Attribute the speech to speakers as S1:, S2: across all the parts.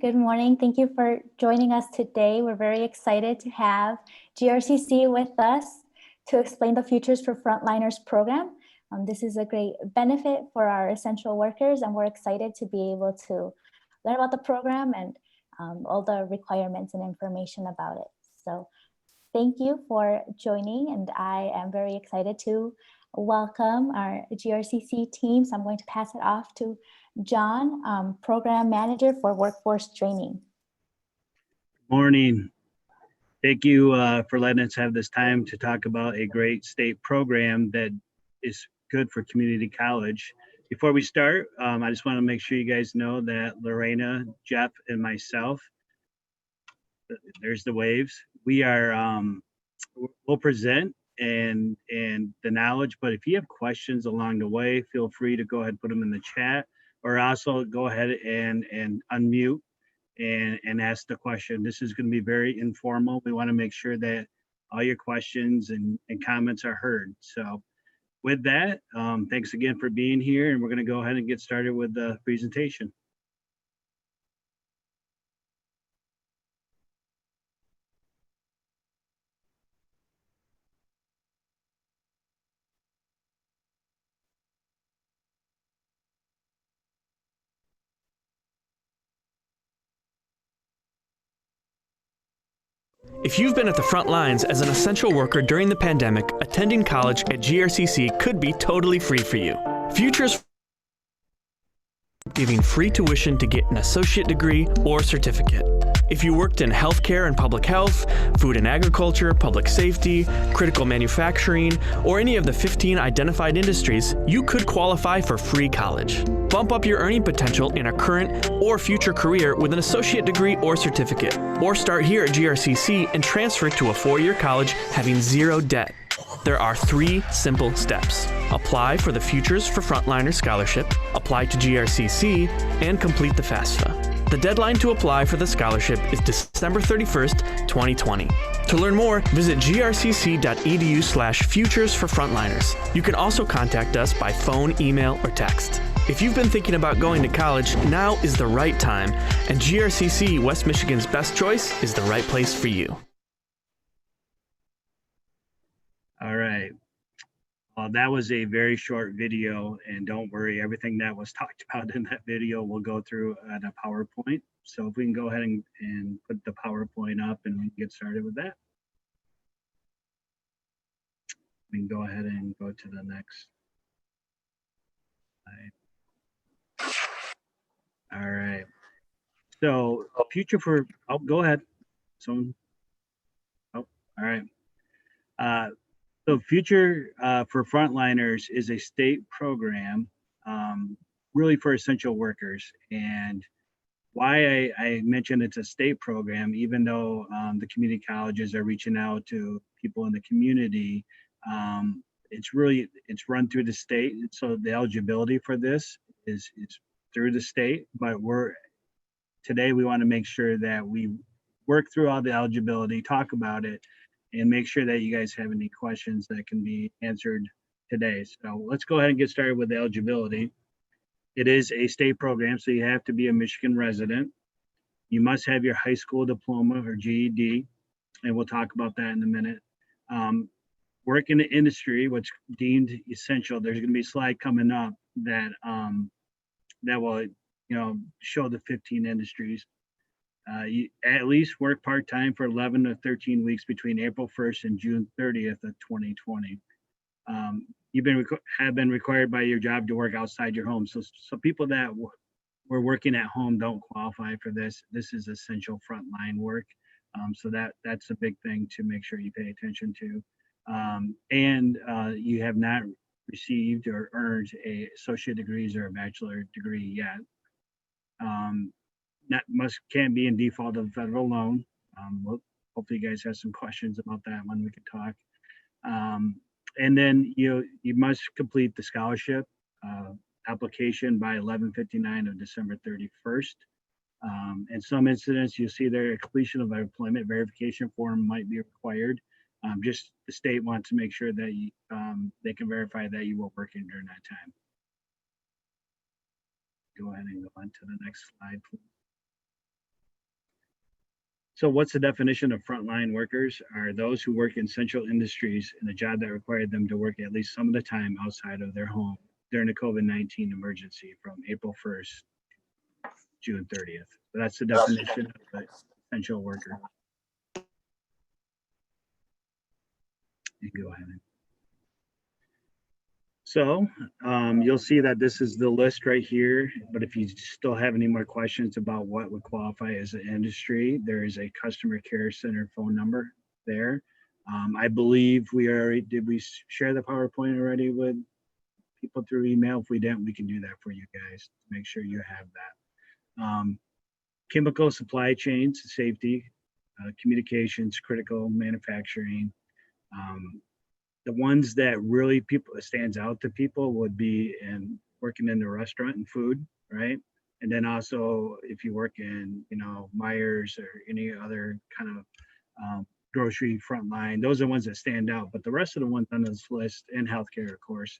S1: Good morning. Thank you for joining us today. We're very excited to have GRCC with us to explain the Futures for Frontliners program. This is a great benefit for our essential workers, and we're excited to be able to learn about the program and all the requirements and information about it. So thank you for joining, and I am very excited to welcome our GRCC team. So I'm going to pass it off to John, Program Manager for Workforce Training.
S2: Morning. Thank you for letting us have this time to talk about a great state program that is good for community college. Before we start, I just want to make sure you guys know that Lorena, Jeff, and myself, there's the waves. We are, we'll present and the knowledge, but if you have questions along the way, feel free to go ahead and put them in the chat, or also go ahead and unmute and ask the question. This is going to be very informal. We want to make sure that all your questions and comments are heard. So with that, thanks again for being here, and we're going to go ahead and get started with the presentation.
S3: If you've been at the front lines as an essential worker during the pandemic, attending college at GRCC could be totally free for you. Futures giving free tuition to get an associate degree or certificate. If you worked in healthcare and public health, food and agriculture, public safety, critical manufacturing, or any of the 15 identified industries, you could qualify for free college. Bump up your earning potential in a current or future career with an associate degree or certificate. Or start here at GRCC and transfer to a four-year college having zero debt. There are 3 simple steps. Apply for the Futures for Frontliners scholarship, apply to GRCC, and complete the FAFSA. The deadline to apply for the scholarship is December 31st, 2020. To learn more, visit grcc.edu/futures for frontliners. You can also contact us by phone, email, or text. If you've been thinking about going to college, now is the right time, and GRCC, West Michigan's best choice, is the right place for you.
S2: All right. That was a very short video, and don't worry, everything that was talked about in that video will go through at a PowerPoint. So if we can go ahead and put the PowerPoint up and we can get started with that. We can go ahead and go to the next slide. All right. So future for, oh, go ahead. Someone, oh, all right. So Future for Frontliners is a state program really for essential workers. And why I mentioned it's a state program, even though the community colleges are reaching out to people in the community, it's run through the state. So the eligibility for this is through the state, but today we want to make sure that we work through all the eligibility, talk about it, and make sure that you guys have any questions that can be answered today. So let's go ahead and get started with the eligibility. It is a state program, so you have to be a Michigan resident. You must have your high school diploma or GED, and we'll talk about that in a minute. Work in the industry, what's deemed essential. There's going to be a slide coming up that that will, show the 15 industries. You at least work part-time for 11 to 13 weeks between April 1st and June 30th of 2020. You've have been required by your job to work outside your home. So people that were working at home don't qualify for this. This is essential frontline work. So that's a big thing to make sure you pay attention to. And you have not received or earned a associate degrees or a bachelor degree yet. Can't be in default of federal loan. Hopefully you guys have some questions about that when we can talk. And then you must complete the scholarship application by 11/59 of December 31st. In some incidents, you'll see there a completion of an employment verification form might be required. Just the state wants to make sure that they can verify that you were working during that time. Go ahead and go on to the next slide, please. So what's the definition of frontline workers? Are those who work in essential industries in a job that required them to work at least some of the time outside of their home during the COVID-19 emergency from April 1st, June 30th. So that's the definition of an essential worker. You can go ahead. So you'll see that this is the list right here, but if you still have any more questions about what would qualify as an industry, there is a customer care center phone number there. I believe did we share the PowerPoint already with people through email? If we didn't, we can do that for you guys to make sure you have that. Chemical supply chains, safety, communications, critical manufacturing. The ones that really stands out to people would be in working in the restaurant and food, right? And then also if you work in, Myers or any other kind of grocery frontline, those are the ones that stand out. But the rest of the ones on this list, and healthcare, of course,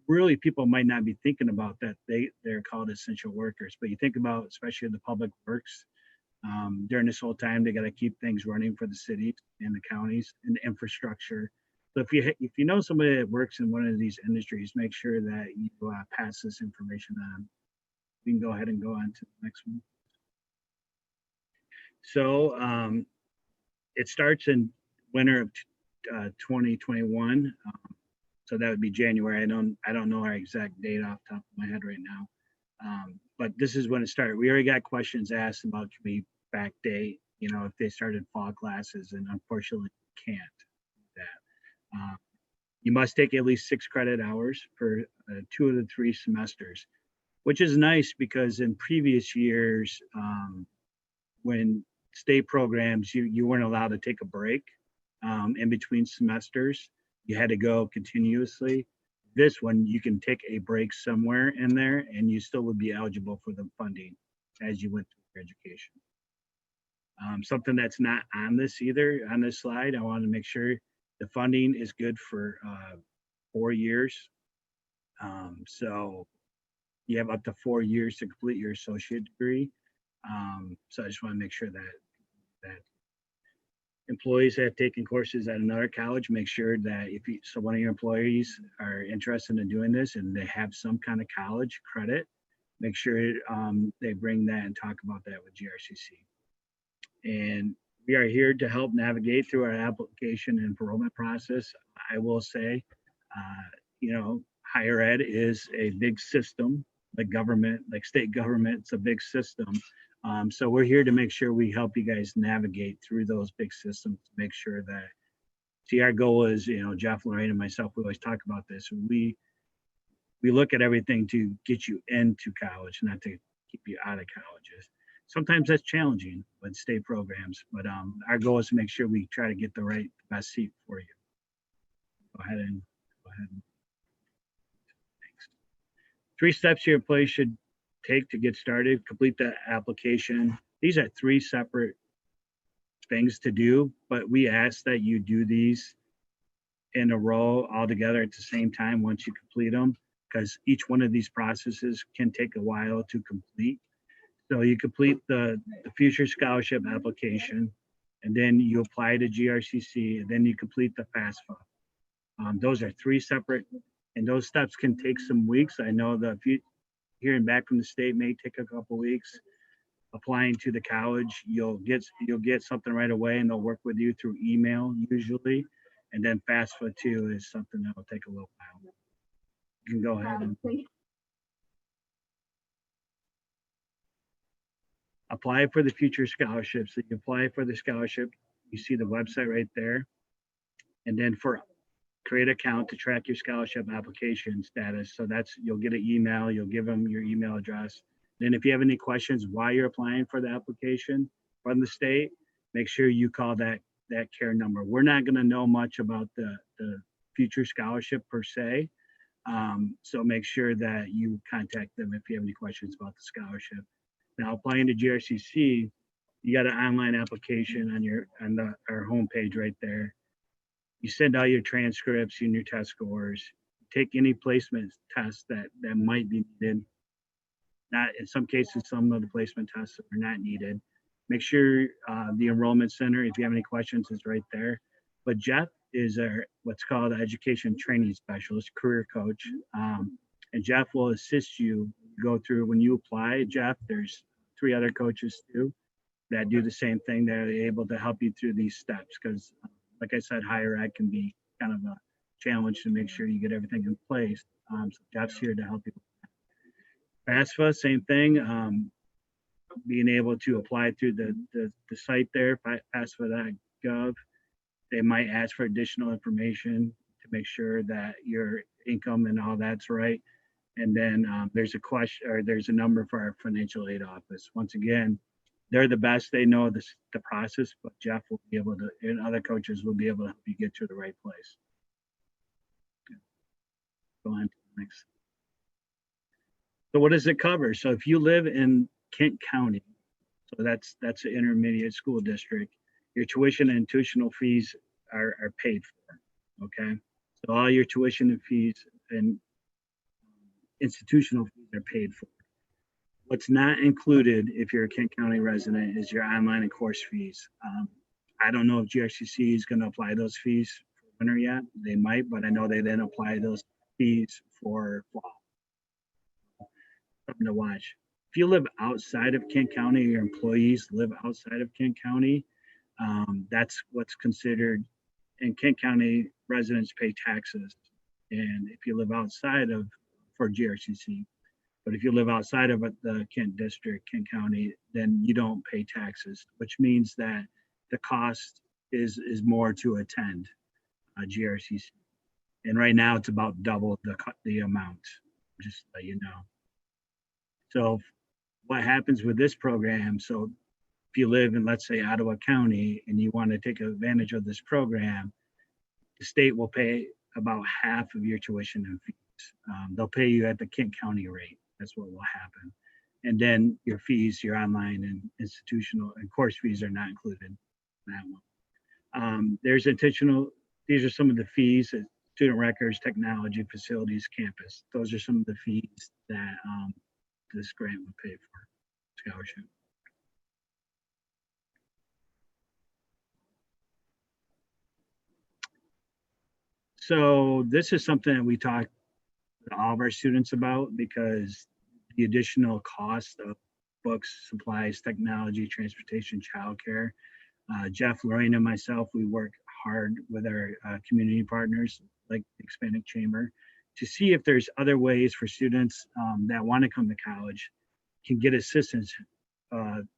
S2: really people might not be thinking about that. They're called essential workers, but you think about, especially the public works, during this whole time, they got to keep things running for the cities and the counties and the infrastructure. So if you know somebody that works in one of these industries, make sure that you pass this information on. We can go ahead and go on to the next one. So it starts in winter of 2021. So that would be January. I don't know our exact date off the top of my head right now. But this is when it started. We already got questions asked about, can we backdate, if they started fall classes, and unfortunately can't do that. You must take at least 6 credit hours for 2 of the 3 semesters, which is nice because in previous years, when state programs, you weren't allowed to take a break in between semesters. You had to go continuously. This one, you can take a break somewhere in there and you still would be eligible for the funding as you went through your education. Something that's not on this slide, I want to make sure the funding is good for 4 years. So you have up to 4 years to complete your associate degree. So I just want to make sure that employees that have taken courses at another college, make sure that so one of your employees are interested in doing this and they have some kind of college credit, make sure they bring that and talk about that with GRCC. And we are here to help navigate through our application and enrollment process. I will say, higher ed is a big system, like government, like state government, it's a big system. So we're here to make sure we help you guys navigate through those big systems to make sure that, our goal is, Jeff, Lorraine, and myself, we always talk about this. We look at everything to get you into college, not to keep you out of colleges. Sometimes that's challenging with state programs, but our goal is to make sure we try to get the best seat for you. Go ahead. Thanks. 3 steps your employee should take to get started. Complete the application. These are 3 separate things to do, but we ask that you do these in a row all together at the same time once you complete them, because each one of these processes can take a while to complete. So you complete the future scholarship application, and then you apply to GRCC, and then you complete the FAFSA. Those are 3 separate, and those steps can take some weeks. I know that hearing back from the state may take a couple weeks. Applying to the college, you'll get something right away, and they'll work with you through email usually. And then FAFSA too is something that will take a little while. You can go ahead and apply for the future scholarships. So you apply for the scholarship, you see the website right there. And then create an account to track your scholarship application status. So you'll get an email, you'll give them your email address. Then if you have any questions while you're applying for the application from the state, make sure you call that care number. We're not going to know much about the future scholarship per se. So make sure that you contact them if you have any questions about the scholarship. Now, applying to GRCC, you got an online application on our homepage right there. You send out your transcripts and your test scores. Take any placement tests that might be needed. Not in some cases, some of the placement tests are not needed. Make sure the enrollment center, if you have any questions, is right there. But Jeff is our what's called education training specialist, career coach. And Jeff will assist you go through when you apply. Jeff, there's 3 other coaches too that do the same thing. They're able to help you through these steps because, like I said, higher ed can be kind of a challenge to make sure you get everything in place. So Jeff's here to help you. FAFSA, same thing. Being able to apply through the site there, FAFSA.gov. They might ask for additional information to make sure that your income and all that's right. And then there's a question or there's a number for our financial aid office. Once again, they're the best. They know the process, but Jeff will be able to, and other coaches will be able to help you get to the right place. Go on to the next. So what does it cover? So if you live in Kent County, so that's an intermediate school district, your tuition and tuitional fees are paid for, okay? So all your tuition and fees and institutional fees are paid for. What's not included if you're a Kent County resident is your online and course fees. I don't know if Grcc is going to apply those fees for winter yet. They might, but I know they then apply those fees for fall. Something to watch. If you live outside of Kent County, your employees live outside of Kent County, that's what's considered, and Kent County residents pay taxes. And if you live outside of, for Grcc, but if you live outside of the Kent district, Kent County, then you don't pay taxes, which means that the cost is more to attend Grcc. And right now it's about double the amount, just to let you know. So what happens with this program, so if you live in, let's say, Ottawa County and you want to take advantage of this program, the state will pay about half of your tuition and fees. They'll pay you at the Kent County rate. That's what will happen. And then your fees, your online and institutional and course fees are not included in that one. There's additional, these are some of the fees, student records, technology, facilities, campus. Those are some of the fees that this grant would pay for scholarship. So this is something that we talk to all of our students about because the additional cost of books, supplies, technology, transportation, childcare. Jeff, Lorraine, and myself, we work hard with our community partners like the Hispanic Chamber to see if there's other ways for students that want to come to college can get assistance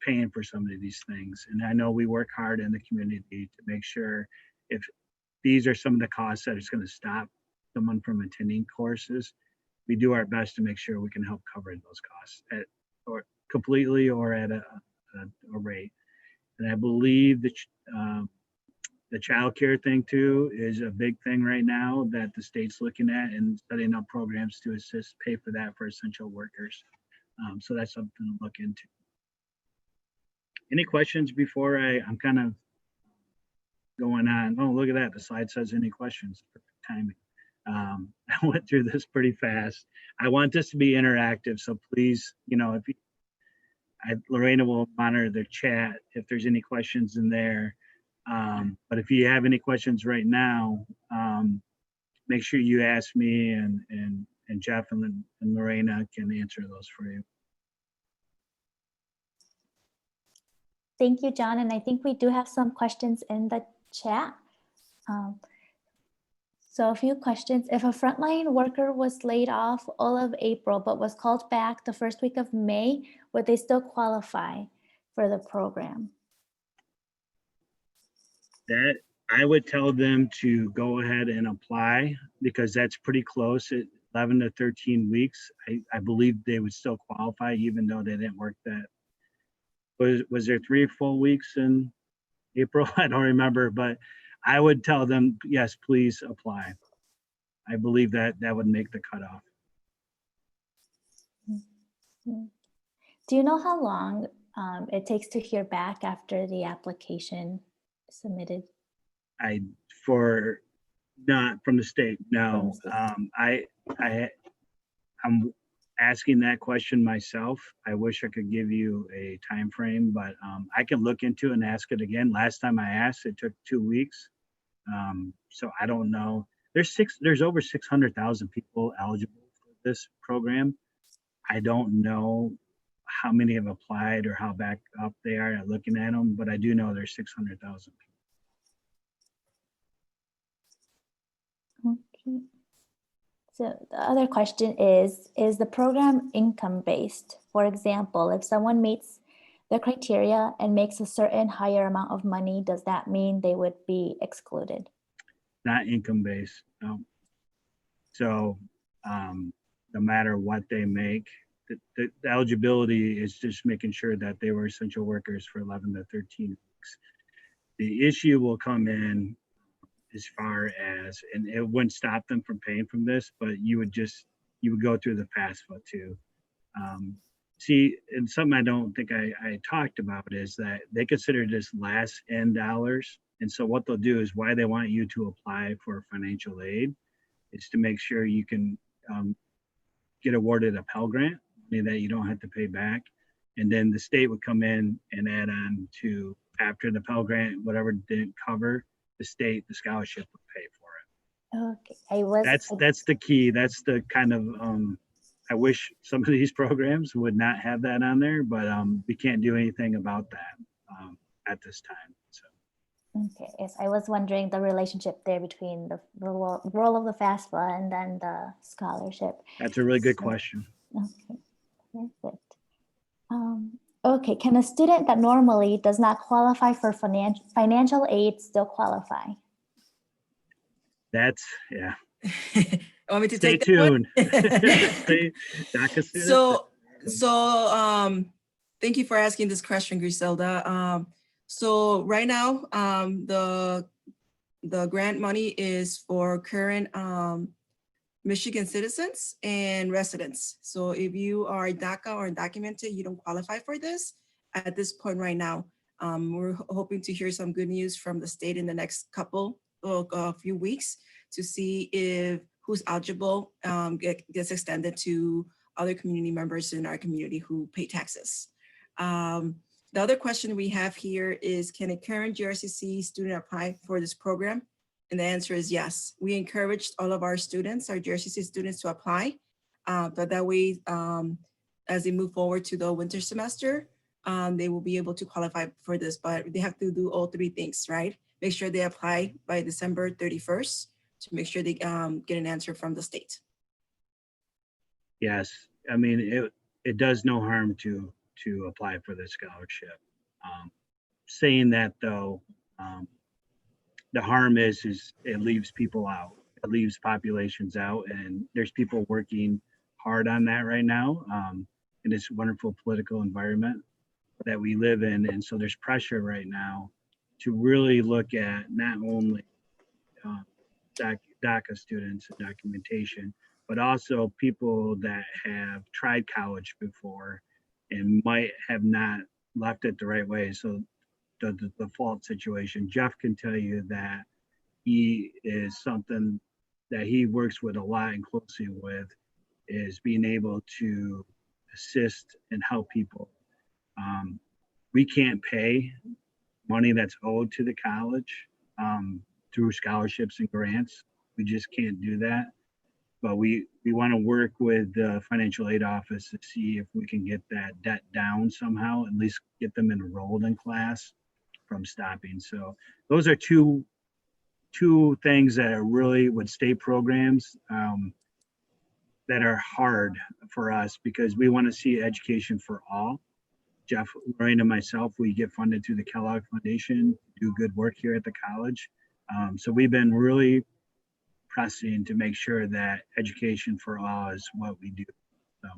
S2: paying for some of these things. And I know we work hard in the community to make sure if these are some of the costs that it's going to stop someone from attending courses, we do our best to make sure we can help cover those costs or completely or at a rate. And I believe that the child care thing too is a big thing right now that the state's looking at and setting up programs to assist pay for that for essential workers. So that's something to look into. Any questions before I'm kind of going on? Oh, look at that. The slide says any questions. Perfect timing. I went through this pretty fast. I want this to be interactive. So please, you know, if you, Lorena will monitor the chat if there's any questions in there. But if you have any questions right now, make sure you ask me and Jeff and Lorena can answer those for you.
S1: Thank you, John. And I think we do have some questions in the chat. So a few questions. If a frontline worker was laid off all of April, but was called back the first week of May, would they still qualify for the program?
S2: That I would tell them to go ahead and apply because that's pretty close at 11 to 13 weeks. I believe they would still qualify even though they didn't work that. Was there 3 full weeks in April? I don't remember, but I would tell them, yes, please apply. I believe that would make the cutoff.
S1: Do you know how long it takes to hear back after the application is submitted?
S2: Not from the state, no. I'm asking that question myself. I wish I could give you a time frame, but I can look into it and ask it again. Last time I asked, it took 2 weeks. So I don't know. There's over 600,000 people eligible for this program. I don't know how many have applied or how back up they are at looking at them, but I do know there's 600,000 people.
S1: Okay. So the other question is the program income-based? For example, if someone meets the criteria and makes a certain higher amount of money, does that mean they would be excluded?
S2: Not income-based, no. So no matter what they make, the eligibility is just making sure that they were essential workers for 11 to 13 weeks. The issue will come in as far as, and it wouldn't stop them from paying from this, but you would go through the FAFSA too. See, and something I don't think I talked about is that they consider this last end dollars. And so what they'll do is why they want you to apply for financial aid is to make sure you can get awarded a Pell Grant, money that you don't have to pay back. And then the state would come in and add on to, after the Pell Grant, whatever didn't cover, the scholarship would pay for it.
S1: Okay,
S2: that's the key. That's the kind of, I wish some of these programs would not have that on there, but we can't do anything about that at this time. So.
S1: Okay, yes, I was wondering the relationship there between the role of the FAFSA and then the scholarship.
S2: That's a really good question.
S1: Okay, perfect. Okay, can a student that normally does not qualify for financial aid still qualify?
S2: That's, yeah.
S4: Want me to
S2: Stay
S4: take
S2: tuned.
S4: So thank you for asking this question, Griselda. So right now, the grant money is for current Michigan citizens and residents. So if you are DACA or undocumented, you don't qualify for this at this point right now. We're hoping to hear some good news from the state in the next few weeks to see if who's eligible gets extended to other community members in our community who pay taxes. The other question we have here is, can a current GRCC student apply for this program? And the answer is yes. We encouraged all of our students, our GRCC students, to apply. But that way, as they move forward to the winter semester, they will be able to qualify for this, but they have to do all three things, right? Make sure they apply by December 31st to make sure they get an answer from the state.
S2: Yes, I mean, it does no harm to apply for the scholarship. Saying that though, the harm is it leaves people out. It leaves populations out, and there's people working hard on that right now in this wonderful political environment that we live in. And so there's pressure right now to really look at not only DACA students and documentation, but also people that have tried college before and might have not left it the right way. So the default situation, Jeff can tell you that he is something that he works with a lot and closely with, is being able to assist and help people. We can't pay money that's owed to the college through scholarships and grants. We just can't do that. But we want to work with the financial aid office to see if we can get that debt down somehow, at least get them enrolled in class from stopping. So those are two things that are really with state programs that are hard for us, because we want to see education for all. Jeff, Lorraine, and myself, we get funded through the Kellogg Foundation, do good work here at the college. So we've been really pressing to make sure that education for all is what we do. So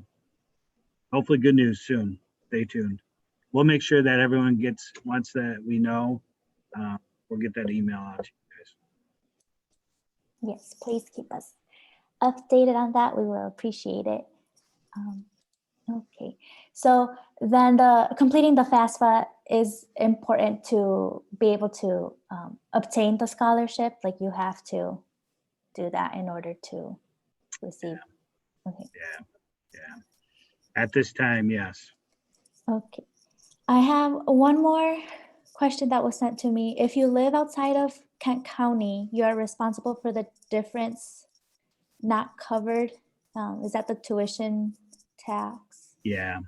S2: hopefully good news soon. Stay tuned. We'll make sure that everyone gets, once that we know, we'll get that email out to you guys.
S1: Yes, please keep us updated on that. We will appreciate it. Okay, so then completing the FAFSA is important to be able to obtain the scholarship. Like, you have to do that in order to receive.
S2: Yeah.
S1: Okay.
S2: Yeah. At this time, yes.
S1: Okay. I have one more question that was sent to me. If you live outside of Kent County, you are responsible for the difference not covered. Is that the tuition tax?
S2: Yeah.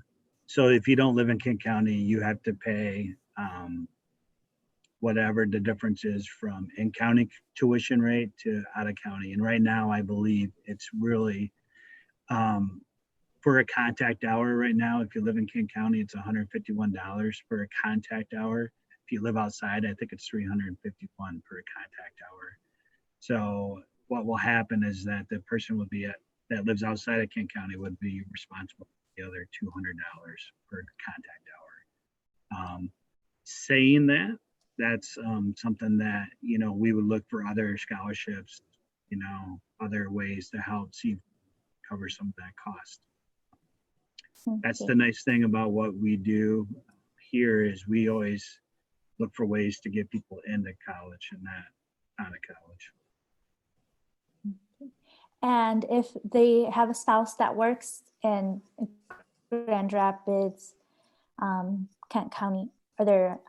S2: So if you don't live in Kent County, you have to pay whatever the difference is from in-county tuition rate to out-of-county. And right now, I believe it's really for a contact hour right now. If you live in Kent County, it's $151 for a contact hour. If you live outside, I think it's $351 per contact hour. So what will happen is that the person would be that lives outside of Kent County would be responsible for the other $200 per contact hour. Saying that, that's something that, you know, we would look for other scholarships, you know, other ways to help see cover some of that cost. That's the nice thing about what we do here is we always look for ways to get people into college and not out of college.
S1: And if they have a spouse that works in Grand Rapids, Kent County, are there,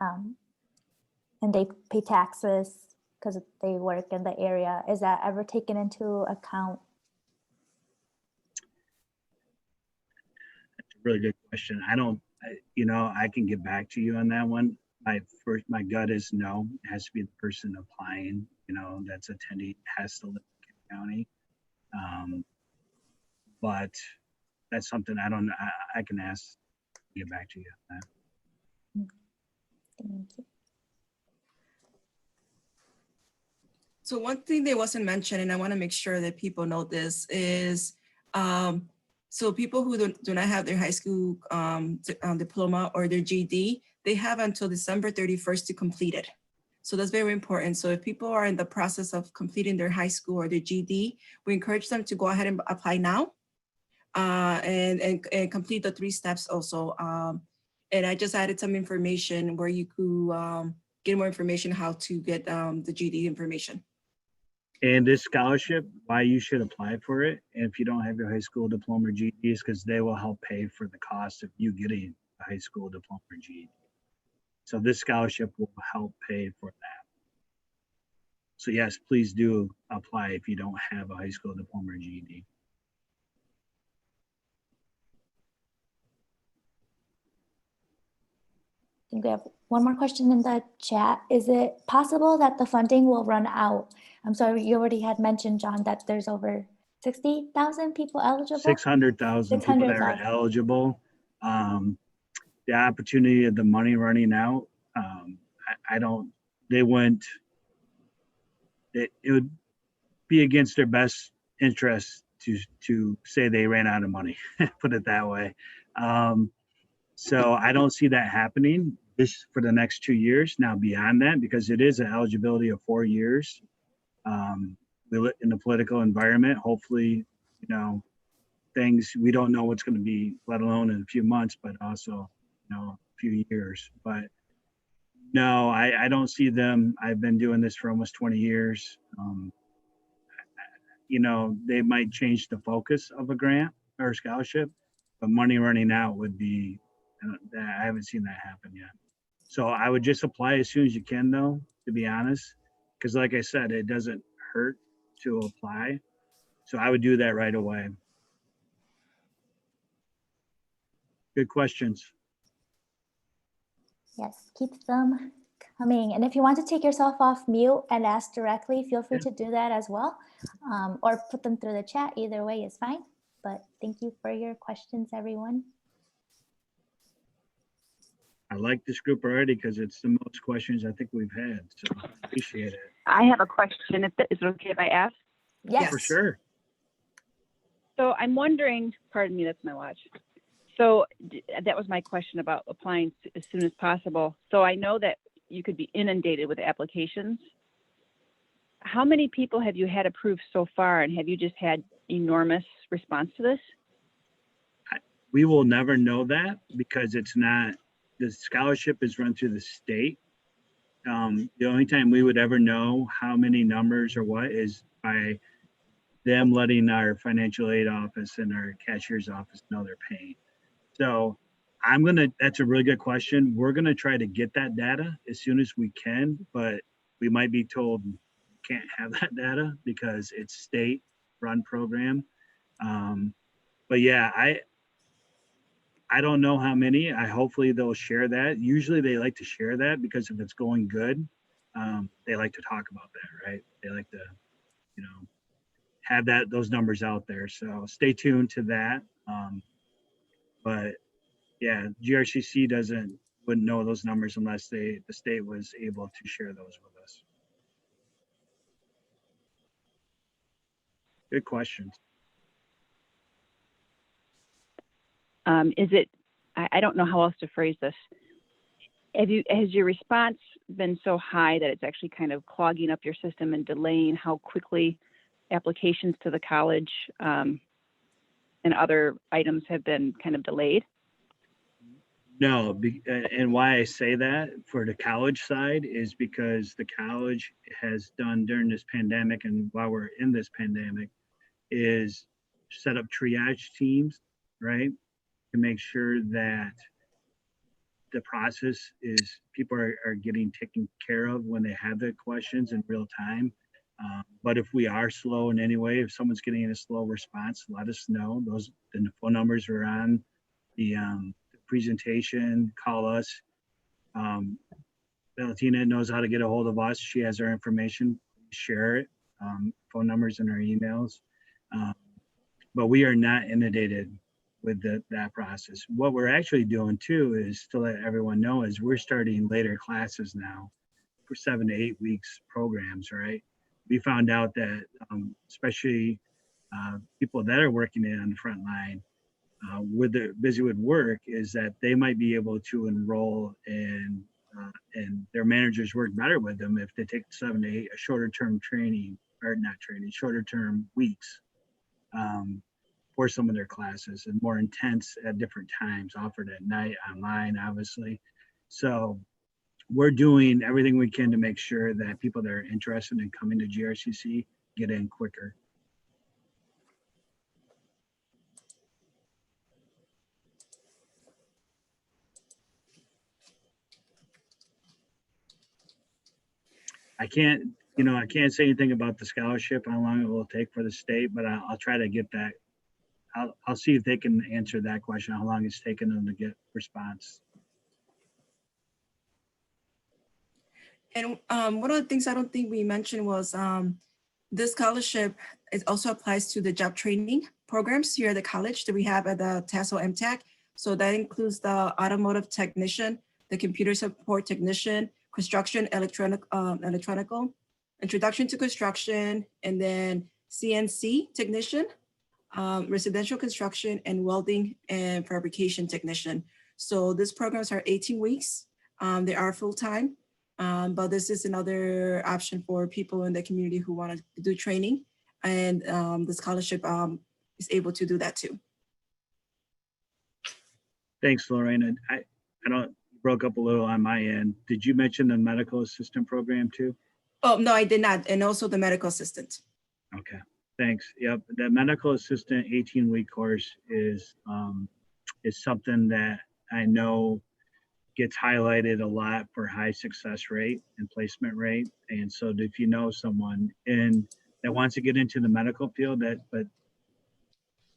S1: and they pay taxes because they work in the area, is that ever taken into account?
S2: That's a really good question. You know, I can get back to you on that one. My gut is no. It has to be the person applying, you know, that's attending has to live in Kent County. But that's something I don't know. I can ask, get back to you on that.
S1: Thank you.
S4: So one thing that wasn't mentioned, and I want to make sure that people know this, is so people who do not have their high school diploma or their GED, they have until December 31st to complete it. So that's very important. So if people are in the process of completing their high school or their GED, we encourage them to go ahead and apply now and complete the 3 steps also. And I just added some information where you could get more information how to get the GED information.
S2: And this scholarship, why you should apply for it, and if you don't have your high school diploma or GED, is because they will help pay for the cost of you getting a high school diploma or GED. So this scholarship will help pay for that. So yes, please do apply if you don't have a high school diploma or GED.
S1: I think we have one more question in the chat. Is it possible that the funding will run out? I'm sorry, you already had mentioned, John, that there's over 60,000 people eligible?
S2: 600,000 people that are eligible. The opportunity of the money running out, it would be against their best interest to say they ran out of money, put it that way. So I don't see that happening for the next 2 years. Now beyond that, because it is an eligibility of 4 years, we live in the political environment. Hopefully, you know, we don't know what's going to be, let alone in a few months, but also, you know, a few years. But no, I don't see them. I've been doing this for almost 20 years. You know, they might change the focus of a grant or a scholarship, but money running out would be, I haven't seen that happen yet. So I would just apply as soon as you can, though, to be honest, because like I said, it doesn't hurt to apply. So I would do that right away. Good questions.
S1: Yes, keep them coming. And if you want to take yourself off mute and ask directly, feel free to do that as well, or put them through the chat. Either way is fine. But thank you for your questions, everyone.
S2: I like this group already because it's the most questions I think we've had. So I appreciate it.
S5: I have a question. Is it okay if I ask?
S1: Yes.
S2: For sure.
S5: So I'm wondering, pardon me, that's my watch. So that was my question about applying as soon as possible. So I know that you could be inundated with applications. How many people have you had approved so far, and have you just had enormous response to this?
S2: We will never know that because it's not, the scholarship is run through the state. The only time we would ever know how many numbers or what is by them letting our financial aid office and our cashier's office know they're paying. So that's a really good question. We're gonna try to get that data as soon as we can, but we might be told can't have that data because it's state run program. But yeah, I don't know how many. Hopefully they'll share that. Usually they like to share that because if it's going good, they like to talk about that, right? They like to, you know, have those numbers out there. So stay tuned to that. But yeah, GRCC wouldn't know those numbers unless the state was able to share those with us. Good questions.
S5: I don't know how else to phrase this. Has your response been so high that it's actually kind of clogging up your system and delaying how quickly applications to the college and other items have been kind of delayed?
S2: No, and why I say that for the college side is because the college has done during this pandemic and while we're in this pandemic is set up triage teams, right? To make sure that the process is people are getting taken care of when they have the questions in real time. But if we are slow in any way, if someone's getting a slow response, let us know. The phone numbers are on the presentation. Call us. Valentina knows how to get a hold of us. She has our information. Share it. Phone numbers and our emails. But we are not inundated with that process. What we're actually doing too is to let everyone know is we're starting later classes now for 7 to 8 weeks programs, right? We found out that especially people that are working on the front line with they're busy with work is that they might be able to enroll and their managers work better with them if they take 7 to 8 a shorter term training or not training, shorter term weeks. For some of their classes and more intense at different times, offered at night, online, obviously. So we're doing everything we can to make sure that people that are interested in coming to GRCC get in quicker. I can't say anything about the scholarship, how long it will take for the state, but I'll try to get that. I'll see if they can answer that question, how long it's taken them to get response.
S4: And one of the things I don't think we mentioned was this scholarship, it also applies to the job training programs here at the college that we have at the TESOL MTech. So that includes the automotive technician, the computer support technician, construction, electronical, introduction to construction, and then CNC technician, residential construction, and welding and fabrication technician. So these programs are 18 weeks. They are full-time. But this is another option for people in the community who want to do training, and the scholarship is able to do that too.
S2: Thanks, Lorraine. I don't broke up a little on my end. Did you mention the medical assistant program too?
S4: Oh, no, I did not. And also the medical assistant.
S2: Okay, thanks. Yep, the medical assistant 18-week course is something that I know gets highlighted a lot for high success rate and placement rate. And so if you know someone that wants to get into the medical field but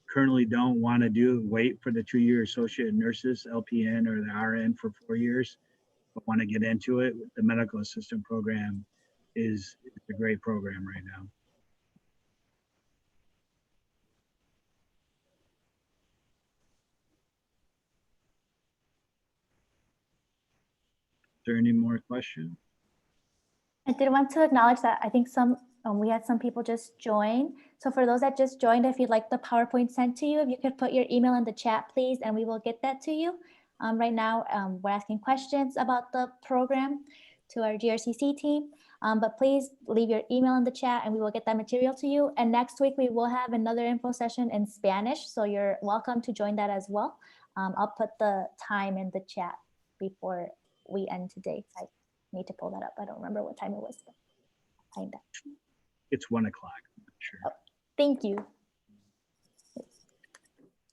S2: currently don't want to wait for the 2-year associate nurses, LPN or the RN for 4 years, but want to get into it, the medical assistant program is a great program right now. Is there any more questions?
S1: I did want to acknowledge that I think we had some people just join. So for those that just joined, if you'd like the PowerPoint sent to you, if you could put your email in the chat, please, and we will get that to you. Right now, we're asking questions about the program to our GRCC team, but please leave your email in the chat and we will get that material to you. And next week, we will have another info session in Spanish, so you're welcome to join that as well. I'll put the time in the chat before we end today. I need to pull that up. I don't remember what time it was, but I'll find that.
S2: It's 1 o'clock. I'm not sure.
S1: Oh, thank you.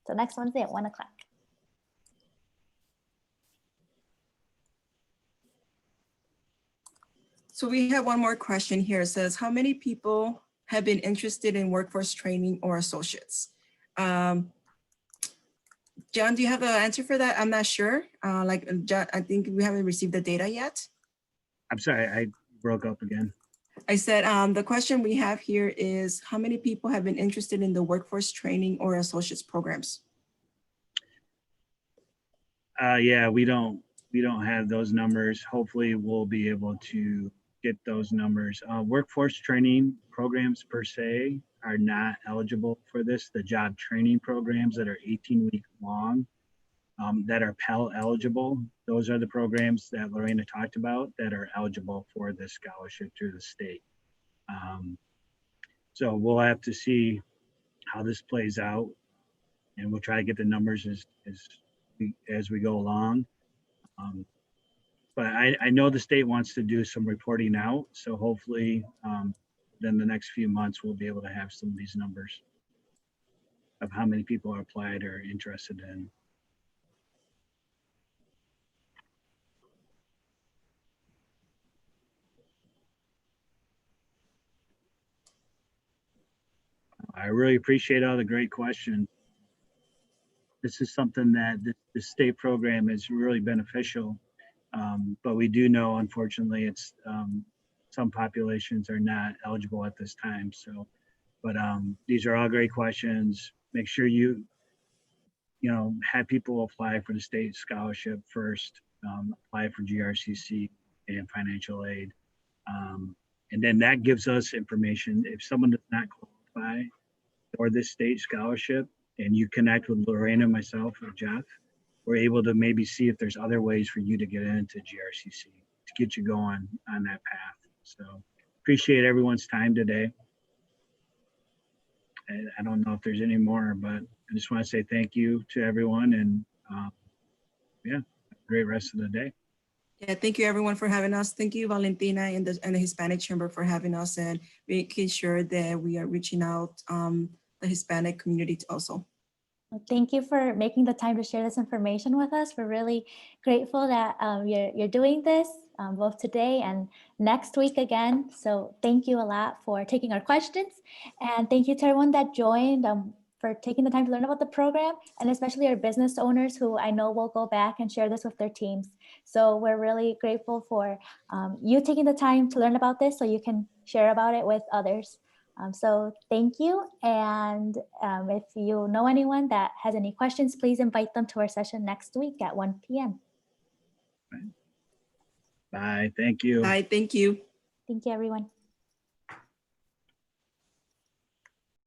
S1: So next Wednesday at 1 o'clock.
S4: So we have one more question here. It says, how many people have been interested in workforce training or associates? John, do you have the answer for that? I'm not sure. John, I think we haven't received the data yet.
S2: I'm sorry, I broke up again.
S4: I said, the question we have here is how many people have been interested in the workforce training or associates programs?
S2: Yeah, we don't have those numbers. Hopefully we'll be able to get those numbers. Workforce training programs per se are not eligible for this. The job training programs that are 18-week long, that are Pell eligible, those are the programs that Lorena talked about that are eligible for this scholarship through the state. So we'll have to see how this plays out, and we'll try to get the numbers as we go along. But I know the state wants to do some reporting out, so hopefully then the next few months we'll be able to have some of these numbers of how many people are applied or interested in. I really appreciate all the great questions. This is something that the state program is really beneficial, but we do know, unfortunately, it's some populations are not eligible at this time. So, but these are all great questions. Make sure you have people apply for the state scholarship first, apply for GRCC and financial aid, and then that gives us information. If someone does not qualify for this state scholarship, and you connect with Lorena, myself, or Jeff, we're able to maybe see if there's other ways for you to get into GRCC to get you going on that path. So appreciate everyone's time today. And I don't know if there's any more, but I just want to say thank you to everyone, and yeah, have a great rest of the day.
S4: Yeah, thank you everyone for having us. Thank you, Valentina and the Hispanic Chamber for having us and making sure that we are reaching out the Hispanic community also.
S1: Well, thank you for making the time to share this information with us. We're really grateful that you're doing this both today and next week again. So thank you a lot for taking our questions, and thank you to everyone that joined for taking the time to learn about the program, and especially our business owners who I know will go back and share this with their teams. So we're really grateful for you taking the time to learn about this so you can share about it with others. So thank you. And if you know anyone that has any questions, please invite them to our session next week at 1 p.m.
S2: Bye. Thank you.
S4: Bye. Thank you.
S1: Thank you, everyone.